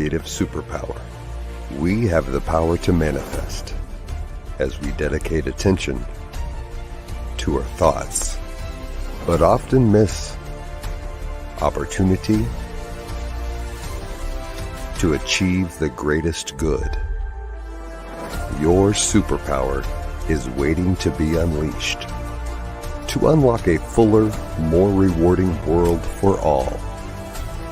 creative superpower. We have the power to manifest as we dedicate attention to our thoughts, but often miss opportunity to achieve the greatest good. Your superpower is waiting to be unleashed to unlock a fuller, more rewarding world for all.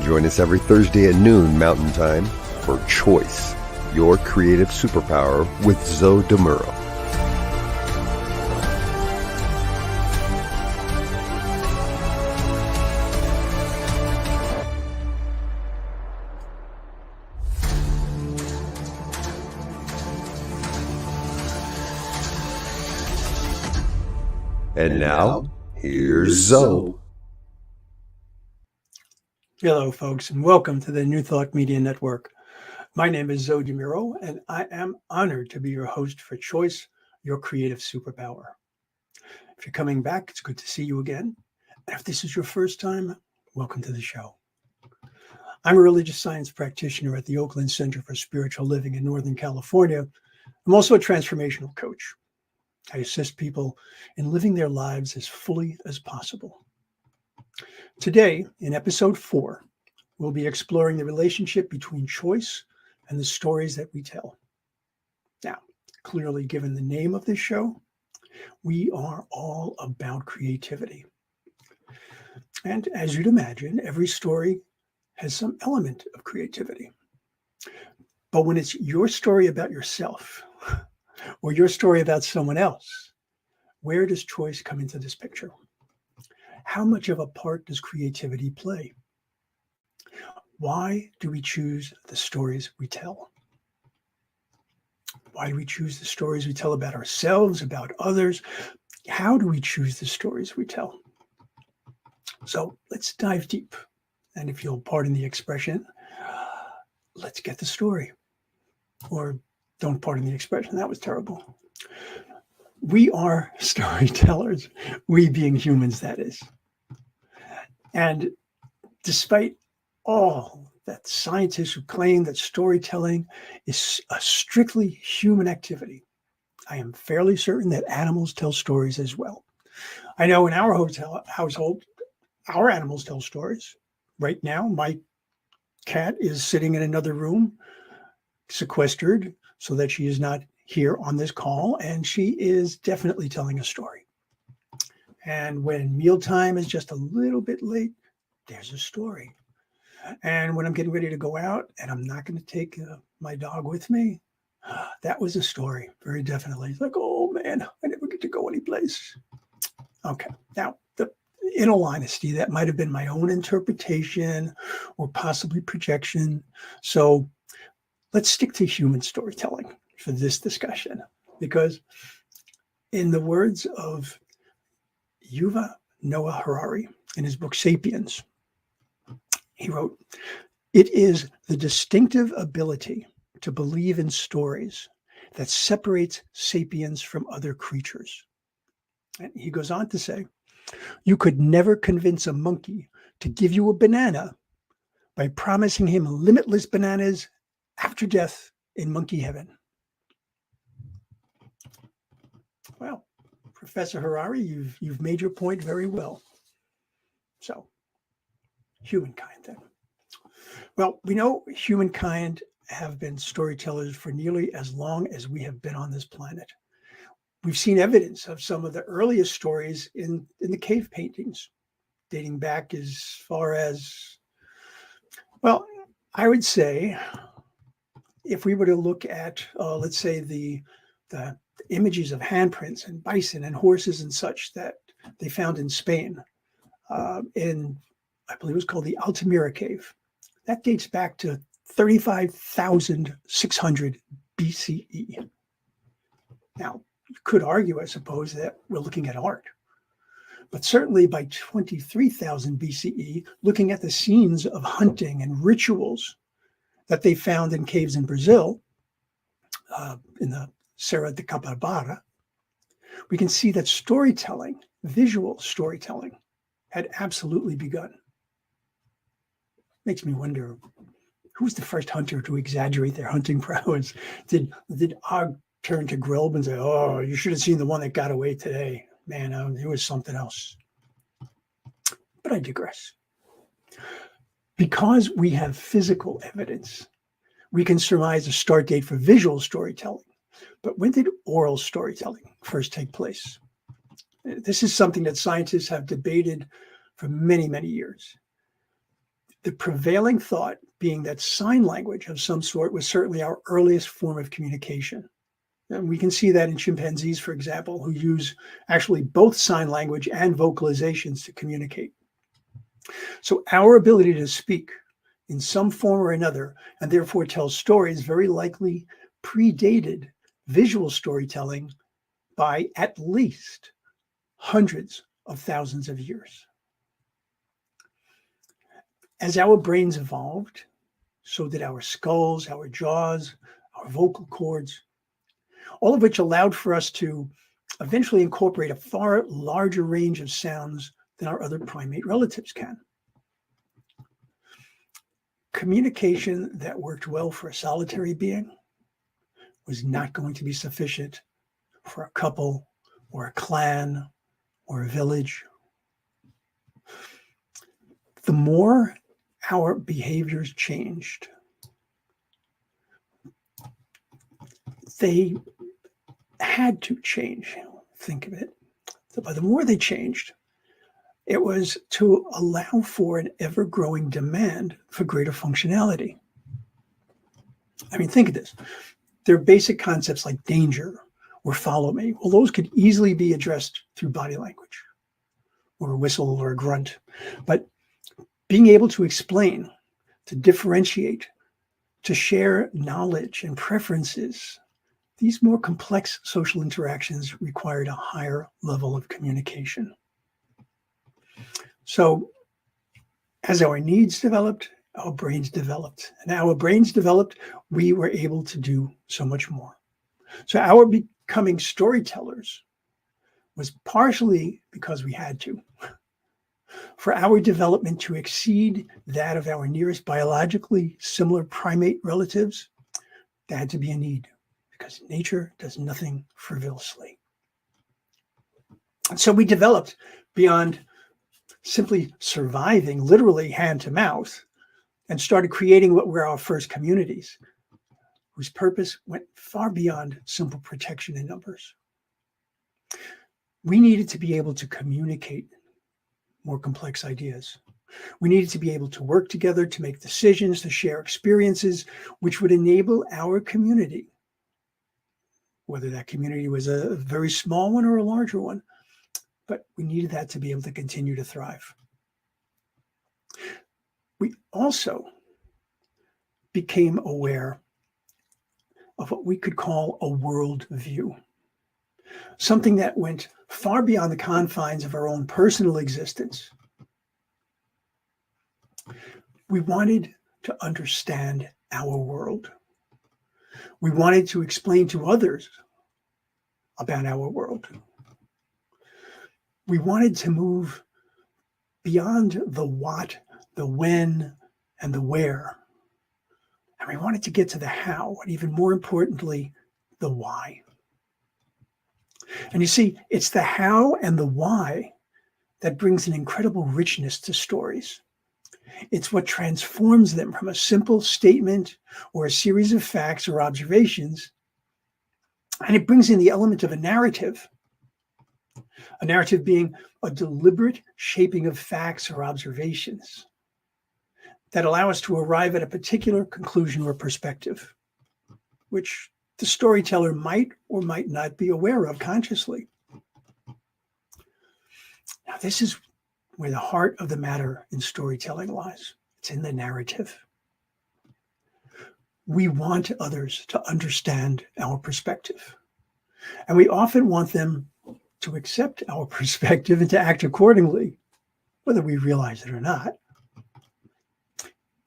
Join us every Thursday at noon Mountain Time for Choice, Your Creative Superpower with Zoe Muro. And now, here's Zoe. Hello, folks, and welcome to the New Thought Media Network. My name is Zoe Muro, and I am honored to be your host for Choice, Your Creative Superpower. If you're coming back, it's good to see you again. And if this is your first time, welcome to the show. I'm a religious science practitioner at the Oakland Center for Spiritual Living in Northern California. I'm also a transformational coach. I assist people in living their lives as fully as possible. Today, in episode 4, we'll be exploring the relationship between choice and the stories that we tell. Now, clearly given the name of this show, we are all about creativity. And as you'd imagine, every story has some element of creativity. But when it's your story about yourself, or your story about someone else, where does choice come into this picture? How much of a part does creativity play? Why do we choose the stories we tell? Why do we choose the stories we tell about ourselves, about others? How do we choose the stories we tell? So let's dive deep. And if you'll pardon the expression, let's get the story. Or don't pardon the expression, that was terrible. We are storytellers, we being humans, that is. And despite all that scientists who claim that storytelling is a strictly human activity, I am fairly certain that animals tell stories as well. I know in our household, our animals tell stories. Right now, my cat is sitting in another room, sequestered, so that she is not here on this call, and she is definitely telling a story. And when mealtime is just a little bit late, there's a story. And when I'm getting ready to go out and I'm not going to take my dog with me, that was a story, very definitely. It's like, oh man, I never get to go anyplace. Okay, now, in all honesty, that might have been my own interpretation or possibly projection. So let's stick to human storytelling for this discussion, because in the words of Yuval Noah Harari in his book Sapiens, he wrote, "It is the distinctive ability to believe in stories that separates sapiens from other creatures." And he goes on to say, "You could never convince a monkey to give you a banana by promising him limitless bananas after death in monkey heaven." Well, Professor Harari, you've made your point very well. So, humankind then. Well, we know humankind have been storytellers for nearly as long as we have been on this planet. We've seen evidence of some of the earliest stories in the cave paintings, dating back as far as, well, I would say, if we were to look at, let's say, the images of handprints and bison and horses and such that they found in Spain, in, I believe it was called the Altamira Cave, that dates back to 35,600 BCE. Now, you could argue, I suppose, that we're looking at art. But certainly by 23,000 BCE, looking at the scenes of hunting and rituals that they found in caves in Brazil, in the Serra de Capibara, we can see that storytelling, visual storytelling, had absolutely begun. Makes me wonder Who was the first hunter to exaggerate their hunting prowess? Did Og turn to Grilb and say, "Oh, you should have seen the one that got away today. Man, it was something else." But I digress. Because we have physical evidence, we can surmise a start date for visual storytelling. But when did oral storytelling first take place? This is something that scientists have debated for many, many years. The prevailing thought being that sign language of some sort was certainly our earliest form of communication. And we can see that in chimpanzees, for example, who use actually both sign language and vocalizations to communicate. So our ability to speak in some form or another, and therefore tell stories, very likely predated visual storytelling by at least hundreds of thousands of years. As our brains evolved, so did our skulls, our jaws, our vocal cords, all of which allowed for us to eventually incorporate a far larger range of sounds than our other primate relatives can. Communication that worked well for a solitary being was not going to be sufficient for a couple or a clan or a village. The more our behaviors changed, they had to change. Think of it. But the more they changed, it was to allow for an ever-growing demand for greater functionality. I mean, think of this. There are basic concepts like danger or follow me. Well, those could easily be addressed through body language or a whistle or a grunt. But being able to explain, to differentiate, to share knowledge and preferences, these more complex social interactions required a higher level of communication. So as our needs developed, our brains developed. And our brains developed, we were able to do so much more. So our becoming storytellers was partially because we had to. For our development to exceed that of our nearest biologically similar primate relatives, there had to be a need, because nature does nothing frivolously. And so we developed beyond simply surviving, literally hand to mouth, and started creating what were our first communities, whose purpose went far beyond simple protection in numbers. We needed to be able to communicate more complex ideas. We needed to be able to work together to make decisions, to share experiences, which would enable our community, whether that community was a very small one or a larger one, but we needed that to be able to continue to thrive. We also became aware of what we could call a world view, something that went far beyond the confines of our own personal existence. We wanted to understand our world. We wanted to explain to others about our world. We wanted to move beyond the what, the when, and the where. And we wanted to get to the how, and even more importantly, the why. And you see, it's the how and the why that brings an incredible richness to stories. It's what transforms them from a simple statement or a series of facts or observations, and it brings in the element of a narrative being a deliberate shaping of facts or observations that allow us to arrive at a particular conclusion or perspective, which the storyteller might or might not be aware of consciously. Now, this is where the heart of the matter in storytelling lies. It's in the narrative. We want others to understand our perspective, and we often want them to accept our perspective and to act accordingly, whether we realize it or not.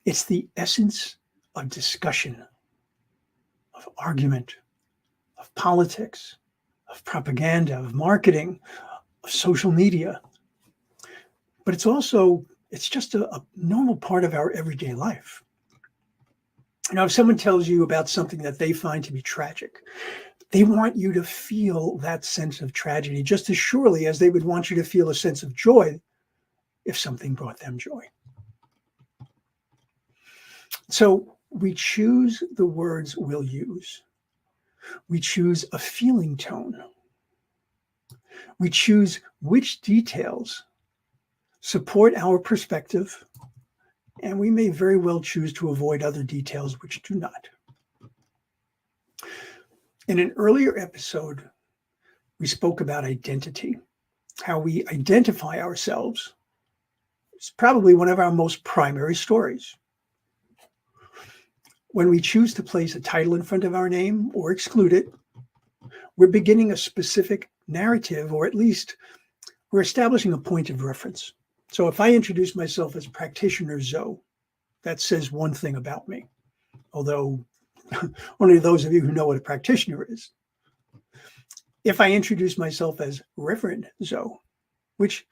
It's the essence of discussion, of argument, of politics, of propaganda, of marketing, of social media. But it's just a normal part of our everyday life. Now, if someone tells you about something that they find to be tragic, they want you to feel that sense of tragedy just as surely as they would want you to feel a sense of joy if something brought them joy. So we choose the words we'll use. We choose a feeling tone. We choose which details support our perspective, and we may very well choose to avoid other details which do not. In an earlier episode, we spoke about identity, how we identify ourselves. It's probably one of our most primary stories. When we choose to place a title in front of our name or exclude it, we're beginning a specific narrative, or at least we're establishing a point of reference. So if I introduce myself as Practitioner Zoe, that says one thing about me, although only those of you who know what a practitioner is. If I introduce myself as Reverend Zoe, which,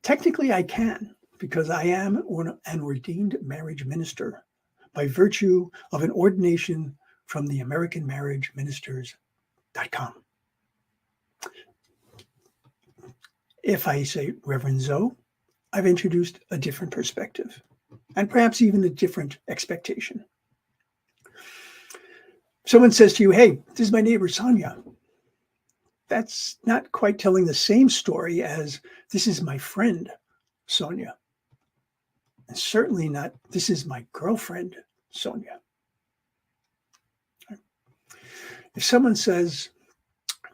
technically I can, because I am an ordained marriage minister by virtue of an ordination from the AmericanMarriageMinisters.com. If I say Reverend Zoe, I've introduced a different perspective and perhaps even a different expectation. Someone says to you, hey, this is my neighbor, Sonia. That's not quite telling the same story as this is my friend, Sonia. And certainly not, this is my girlfriend, Sonia. If someone says,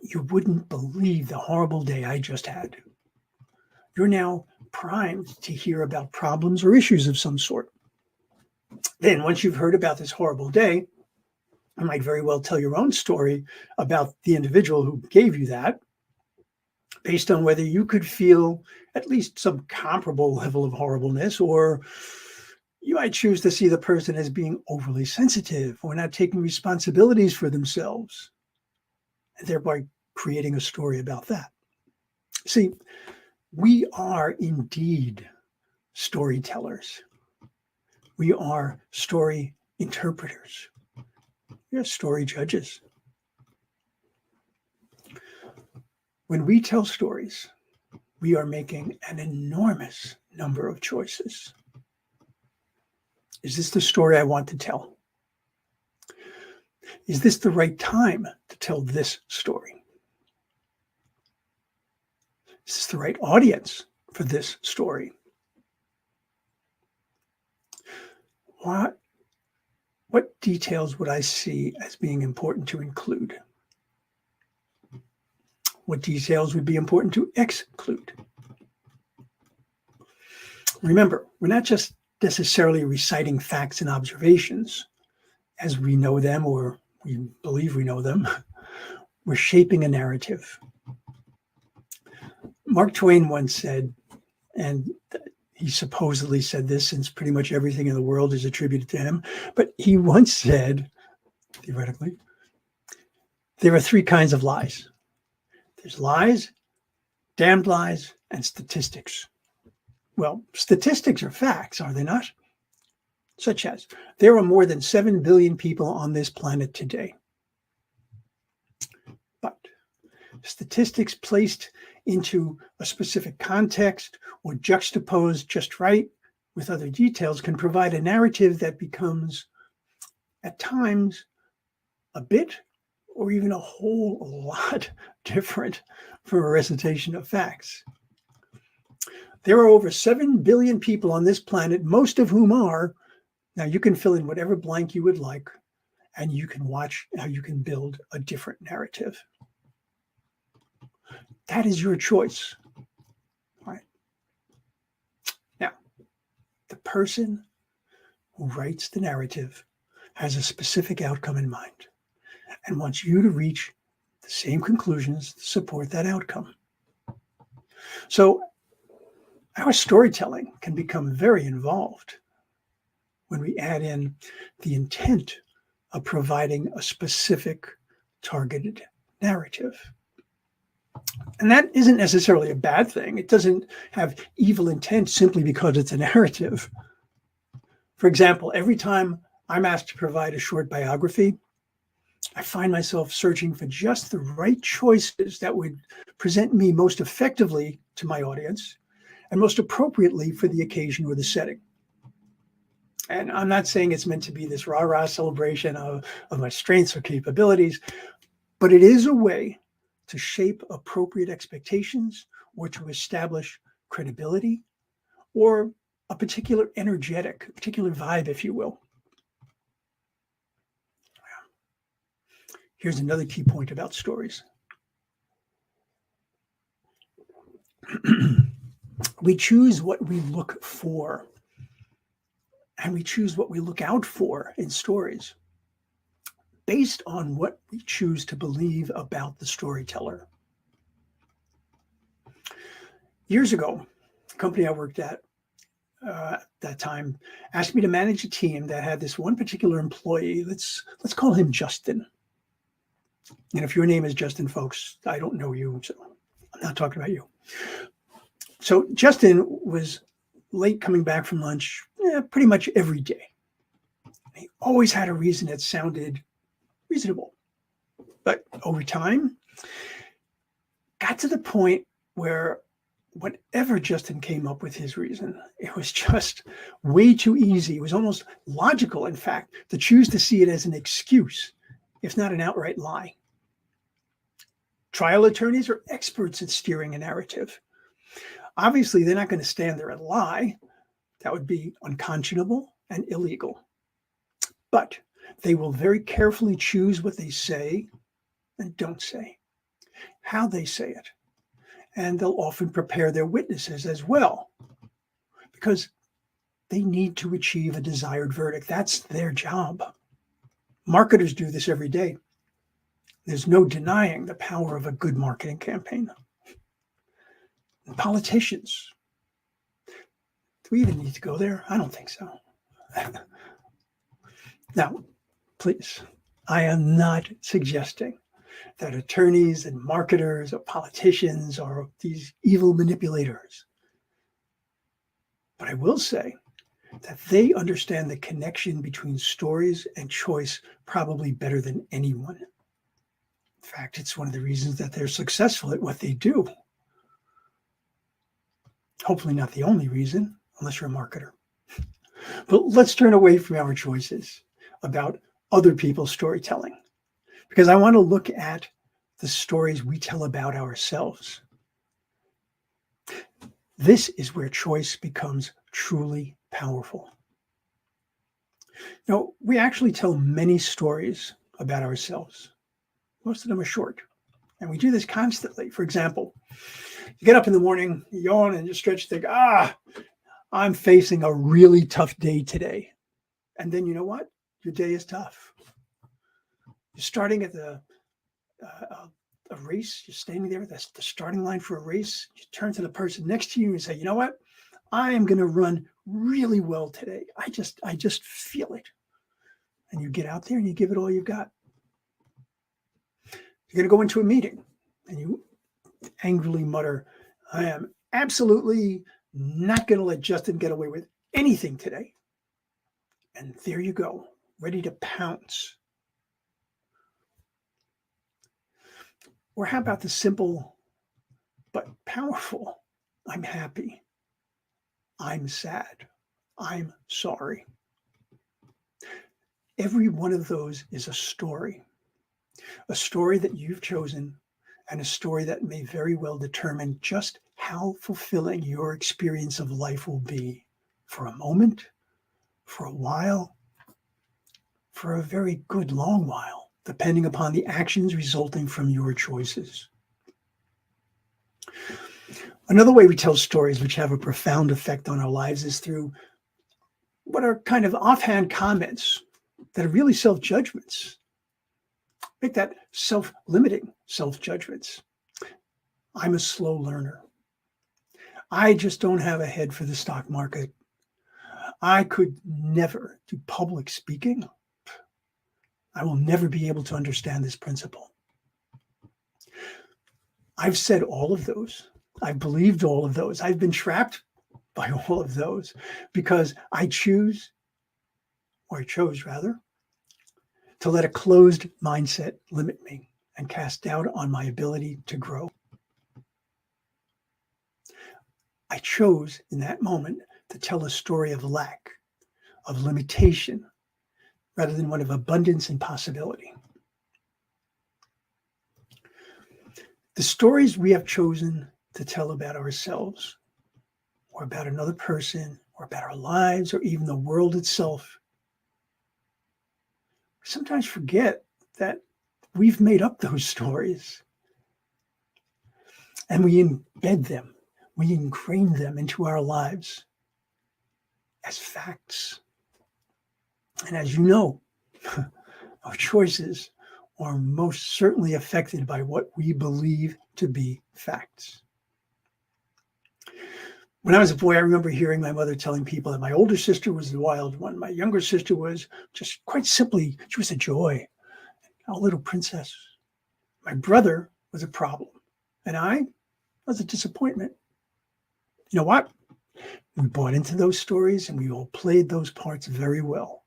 you wouldn't believe the horrible day I just had, you're now primed to hear about problems or issues of some sort. Then once you've heard about this horrible day, you might very well tell your own story about the individual who gave you that, based on whether you could feel at least some comparable level of horribleness, or you might choose to see the person as being overly sensitive or not taking responsibilities for themselves, and thereby creating a story about that. See, we are indeed storytellers. We are story interpreters. We are story judges. When we tell stories, we are making an enormous number of choices. Is this the story I want to tell? Is this the right time to tell this story? Is this the right audience for this story? What details would I see as being important to include? What details would be important to exclude? Remember, we're not just necessarily reciting facts and observations as we know them or we believe we know them. We're shaping a narrative. Mark Twain once said, and he supposedly said this since pretty much everything in the world is attributed to him, but he once said, theoretically, there are three kinds of lies. There's lies, damned lies, and statistics. Well, statistics are facts, are they not? Such as, there are more than 7 billion people on this planet today. But statistics placed into a specific context or juxtaposed just right with other details can provide a narrative that becomes, at times, a bit or even a whole lot different from a recitation of facts. There are over 7 billion people on this planet, most of whom are, now you can fill in whatever blank you would like, and you can watch how you can build a different narrative. That is your choice. All right. Now, the person who writes the narrative has a specific outcome in mind and wants you to reach the same conclusions to support that outcome. So our storytelling can become very involved when we add in the intent of providing a specific targeted narrative. And that isn't necessarily a bad thing. It doesn't have evil intent simply because it's a narrative. For example, every time I'm asked to provide a short biography, I find myself searching for just the right choices that would present me most effectively to my audience and most appropriately for the occasion or the setting. And I'm not saying it's meant to be this rah-rah celebration of my strengths or capabilities, but it is a way to shape appropriate expectations or to establish credibility or a particular particular vibe, if you will. Here's another key point about stories. We choose what we look for, and we choose what we look out for in stories based on what we choose to believe about the storyteller. Years ago, the company I worked at that time asked me to manage a team that had this one particular employee. Let's call him Justin. And if your name is Justin, folks, I don't know you, so I'm not talking about you. So Justin was late coming back from lunch pretty much every day. He always had a reason that sounded reasonable. But over time, got to the point where whatever Justin came up with his reason, it was just way too easy. It was almost logical, in fact, to choose to see it as an excuse, if not an outright lie. Trial attorneys are experts at steering a narrative. Obviously, they're not going to stand there and lie. That would be unconscionable and illegal. But they will very carefully choose what they say and don't say, how they say it. And they'll often prepare their witnesses as well, because they need to achieve a desired verdict. That's their job. Marketers do this every day. There's no denying the power of a good marketing campaign. And politicians. Do we even need to go there? I don't think so. Now, please, I am not suggesting that attorneys and marketers or politicians are these evil manipulators. But I will say that they understand the connection between stories and choice probably better than anyone. In fact, it's one of the reasons that they're successful at what they do. Hopefully not the only reason, unless you're a marketer. But let's turn away from our choices about other people's storytelling, because I want to look at the stories we tell about ourselves. This is where choice becomes truly powerful. Now, we actually tell many stories about ourselves. Most of them are short, and we do this constantly. For example, you get up in the morning, you yawn and you stretch, think, I'm facing a really tough day today. And then you know what? Your day is tough. You're starting at a race. You're standing there. That's the starting line for a race. You turn to the person next to you and say, you know what? I am going to run really well today. I just feel it. And you get out there and you give it all you've got. You're going to go into a meeting and you angrily mutter, I am absolutely not going to let Justin get away with anything today. And there you go, ready to pounce. Or how about the simple but powerful, I'm happy, I'm sad, I'm sorry. Every one of those is a story that you've chosen, and a story that may very well determine just how fulfilling your experience of life will be for a moment, for a while, for a very good long while, depending upon the actions resulting from your choices. Another way we tell stories which have a profound effect on our lives is through what are kind of offhand comments that are really self-judgments. Make that self-limiting self-judgments. I'm a slow learner. I just don't have a head for the stock market. I could never do public speaking. I will never be able to understand this principle. I've said all of those. I've believed all of those. I've been trapped by all of those because I choose or I chose rather, to let a closed mindset limit me and cast doubt on my ability to grow. I chose in that moment to tell a story of lack, of limitation, rather than one of abundance and possibility. The stories we have chosen to tell about ourselves, or about another person, or about our lives, or even the world itself, we sometimes forget that we've made up those stories. And we embed them, we ingrain them into our lives as facts. And as you know, our choices are most certainly affected by what we believe to be facts. When I was a boy, I remember hearing my mother telling people that my older sister was the wild one. My younger sister was just quite simply, she was a joy, a little princess. My brother was a problem, and I was a disappointment. You know what? We bought into those stories and we all played those parts very well.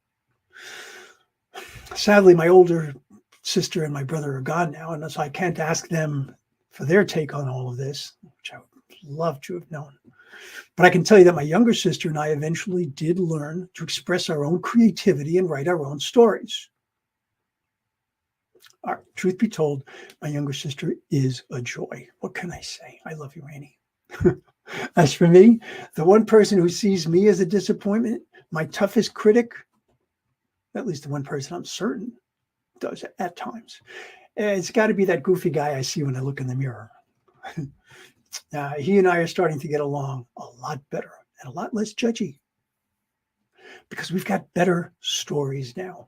Sadly, my older sister and my brother are gone now, and so I can't ask them for their take on all of this, which I would love to have known. But I can tell you that my younger sister and I eventually did learn to express our own creativity and write our own stories. Truth be told, my younger sister is a joy. What can I say? I love you, Annie. As for me, the one person who sees me as a disappointment, my toughest critic, at least the one person I'm certain does at times, it's got to be that goofy guy I see when I look in the mirror. He and I are starting to get along a lot better and a lot less judgy because we've got better stories now.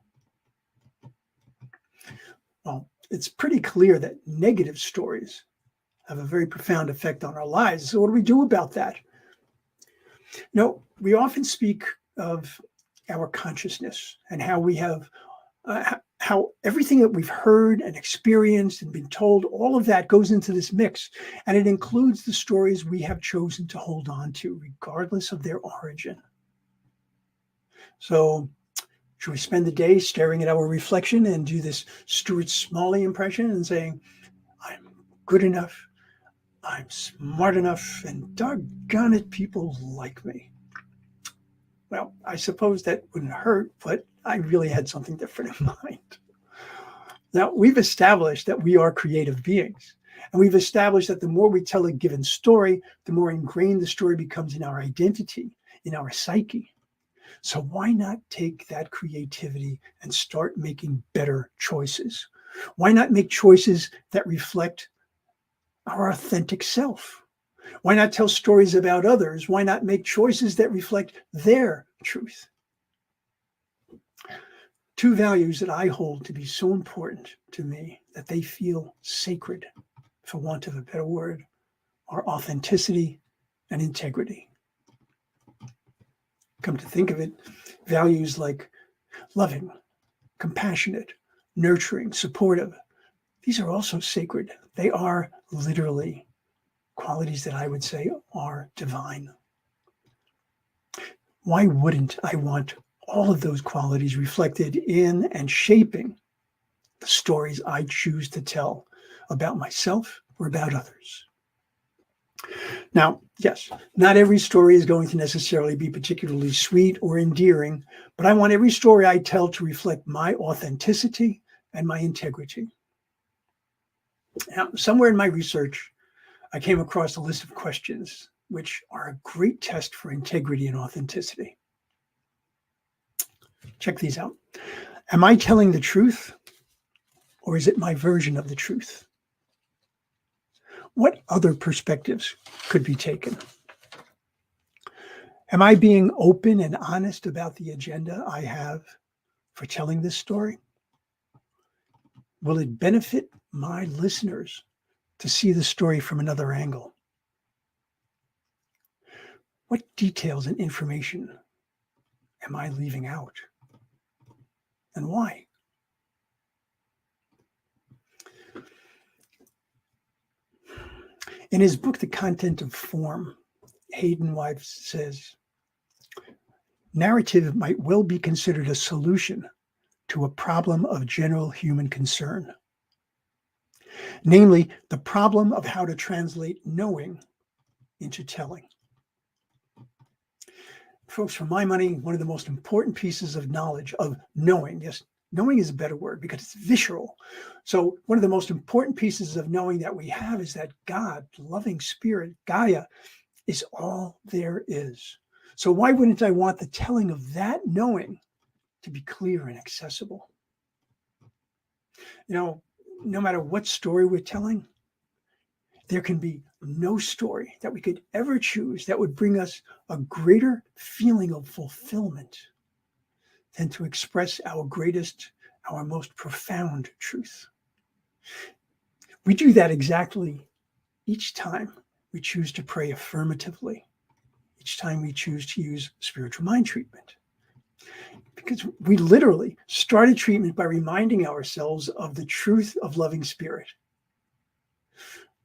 Well, it's pretty clear that negative stories have a very profound effect on our lives. So what do we do about that? We often speak of our consciousness and how we have, how everything that we've heard and experienced and been told, all of that goes into this mix. And it includes the stories we have chosen to hold on to, regardless of their origin. So should we spend the day staring at our reflection and do this Stuart Smalley impression and saying, I'm good enough, I'm smart enough, and doggone it, people like me? Well, I suppose that wouldn't hurt, but I really had something different in mind. Now, we've established that we are creative beings, and we've established that the more we tell a given story, the more ingrained the story becomes in our identity, in our psyche. So why not take that creativity and start making better choices? Why not make choices that reflect our authentic self? Why not tell stories about others? Why not make choices that reflect their truth? Two values that I hold to be so important to me that they feel sacred, for want of a better word, are authenticity and integrity. Come to think of it, values like loving, compassionate, nurturing, supportive, these are also sacred. They are literally qualities that I would say are divine. Why wouldn't I want all of those qualities reflected in and shaping the stories I choose to tell about myself or about others? Now, yes, not every story is going to necessarily be particularly sweet or endearing, but I want every story I tell to reflect my authenticity and my integrity. Now, somewhere in my research, I came across a list of questions which are a great test for integrity and authenticity. Check these out. Am I telling the truth, or is it my version of the truth? What other perspectives could be taken? Am I being open and honest about the agenda I have for telling this story? Will it benefit my listeners to see the story from another angle? What details and information am I leaving out? And why? In his book, The Content of Form, Hayden White says, narrative might well be considered a solution to a problem of general human concern, namely the problem of how to translate knowing into telling. Folks, for my money, one of the most important pieces of knowledge, of knowing, yes, knowing is a better word because it's visceral. So one of the most important pieces of knowing that we have is that God, loving spirit, Gaia, is all there is. So why wouldn't I want the telling of that knowing to be clear and accessible? You know, no matter what story we're telling, there can be no story that we could ever choose that would bring us a greater feeling of fulfillment than to express our greatest, our most profound truth. We do that exactly each time we choose to pray affirmatively, each time we choose to use spiritual mind treatment. Because we literally started treatment by reminding ourselves of the truth of loving spirit.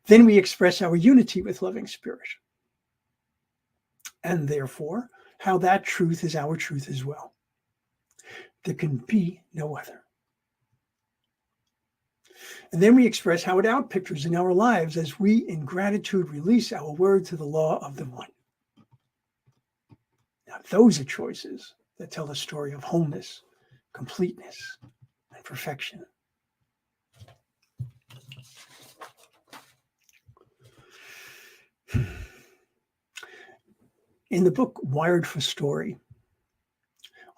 Then we express our unity with loving spirit. And therefore, how that truth is our truth as well. There can be no other. And then we express how it outpictures in our lives as we, in gratitude, release our word to the law of the one. Now, those are choices that tell the story of wholeness, completeness, and perfection. In the book Wired for Story,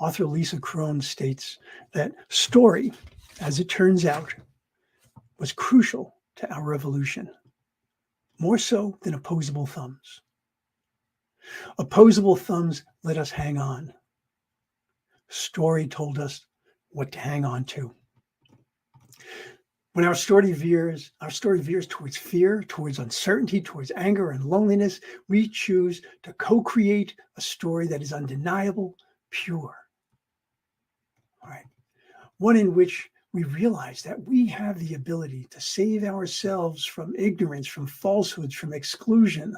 author Lisa Crone states that story, as it turns out, was crucial to our revolution, more so than opposable thumbs. Opposable thumbs let us hang on. Story told us what to hang on to. When our story veers towards fear, towards uncertainty, towards anger and loneliness, we choose to co-create a story that is undeniable, pure. All right. One in which we realize that we have the ability to save ourselves from ignorance, from falsehoods, from exclusion.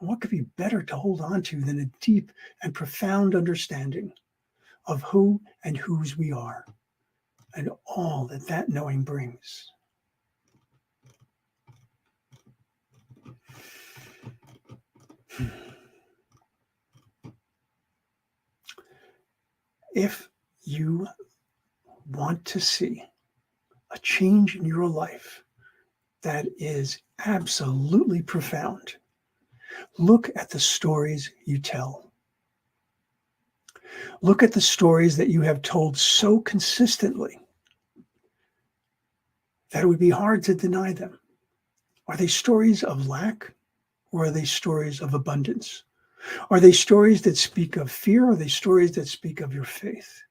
And what could be better to hold on to than a deep and profound understanding of who and whose we are, and all that that knowing brings. If you want to see a change in your life that is absolutely profound, look at the stories you tell. Look at the stories that you have told so consistently that it would be hard to deny them. Are they stories of lack, or are they stories of abundance? Are they stories that speak of fear, or are they stories that speak of your faith?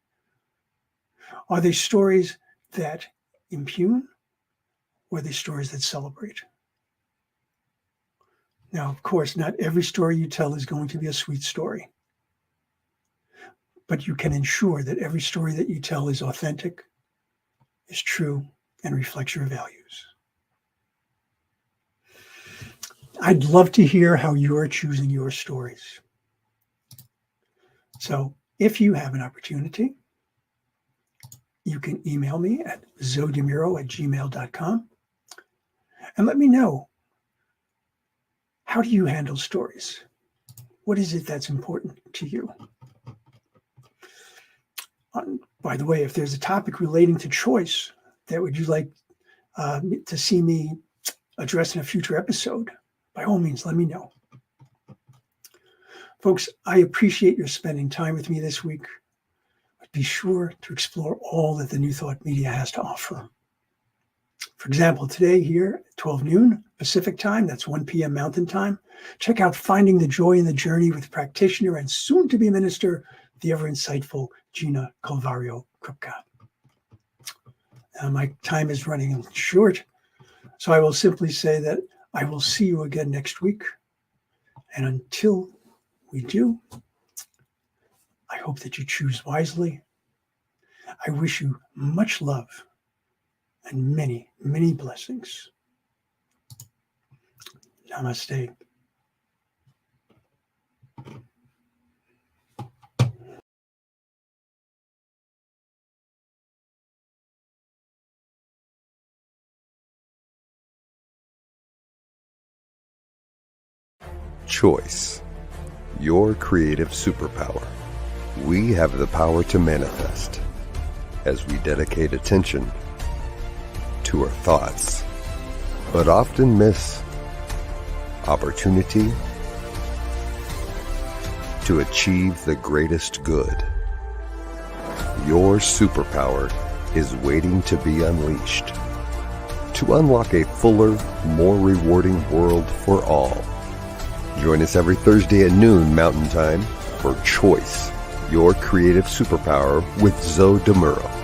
Are they stories that impugn, or are they stories that celebrate? Now, of course, not every story you tell is going to be a sweet story, but you can ensure that every story that you tell is authentic, is true, and reflects your values. I'd love to hear how you're choosing your stories. So if you have an opportunity, you can email me at zodemuro@gmail.com and let me know, how do you handle stories? What is it that's important to you? By the way, if there's a topic relating to choice that would you like to see me address in a future episode, by all means, let me know. Folks, I appreciate your spending time with me this week. But be sure to explore all that the New Thought Media has to offer. For example, today here at 12 noon Pacific time, that's 1 p.m. Mountain time, check out Finding the Joy in the Journey with practitioner and soon-to-be minister, the ever-insightful Gina Calvario-Krupka. My time is running short, so I will simply say that I will see you again next week. And until we do, I hope that you choose wisely. I wish you much love and many, many blessings. Namaste. Choice, your creative superpower. We have the power to manifest as we dedicate attention to our thoughts, but often miss opportunity to achieve the greatest good. Your superpower is waiting to be unleashed to unlock a fuller, more rewarding world for all. Join us every Thursday at noon Mountain Time for Choice, your creative superpower with Muro.